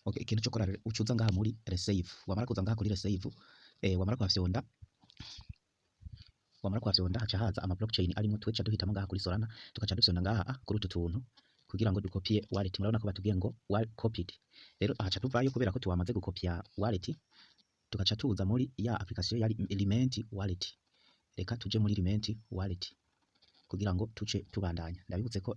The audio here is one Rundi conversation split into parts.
Okay, ikintu cyo kora ucuza ngaha muri receive, wamara kuza ngaha kuri receive, wamara kuhafyonda haca haza ama blockchain arimo tweca duhitamo ngaha kuri Solana tukaca dufyonda ngaha kuri utu tuntu kugira ngo dukopie wallet. Murabona ko batubwiye ngo copied, rero ahaca tuvayo kubera ko tuwamaze gukopia wallet, tugaca tuza muri ya application ya Element wallet. Reka tuje muri Element wallet kugira ngo tuce tubandanya. Ndabibutse ko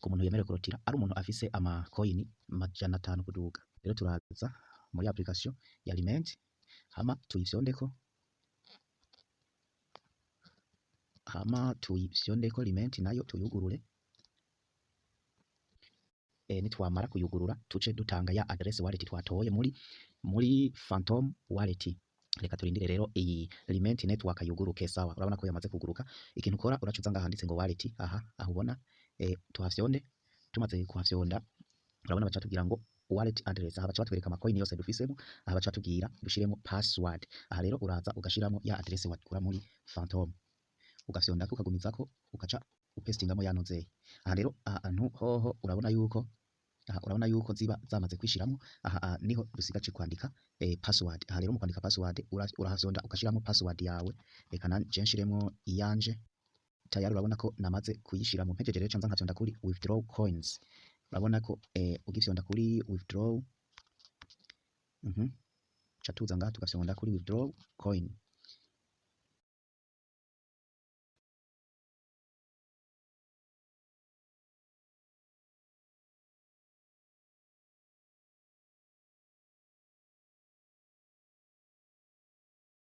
ku muntu yemerewe kurotira ari umuntu afise ama coin 500 kuduga. Rero turaza muri application ya Element hama tuyifyondeko, Element nayo tuyugurure. Nitwamara kuyugurura tuce dutanga ya address wallet twatoye muri Phantom wallet. Reka turindire rero iyi Element network yuguruke. Sawa, urabona ko yamaze kuguruka. Ikintu ukora uracuza ngaha handitse ngo wallet, aha aho ubona tuhafyonde. Tumaze kuhafyonda urabona baca tubwira ngo wallet address, aha baca batwereka ama coin yose dufisemo, aha baca tubwira dushiremo password. Aha rero uraza ugashiramo ya address wakura muri Phantom, ugafyonda ukagumizako, ukaca upestingamo yanozeye. Aha rero ahantu hoho urabona yuko ziba zamaze kwishiramo. Aha niho dusigaje kwandika password. Aha rero mu kwandika password urahafyonda ukashiramo password yawe. Reka nanje nshiremo iyanje tayari. Urabona ko namaze kuyishiramo. Mpejeje rero canza nkafyonda kuri withdraw coins. Urabona ko ugifyonda kuri withdraw, cha tuza ngaha tugafyonda kuri withdraw coin.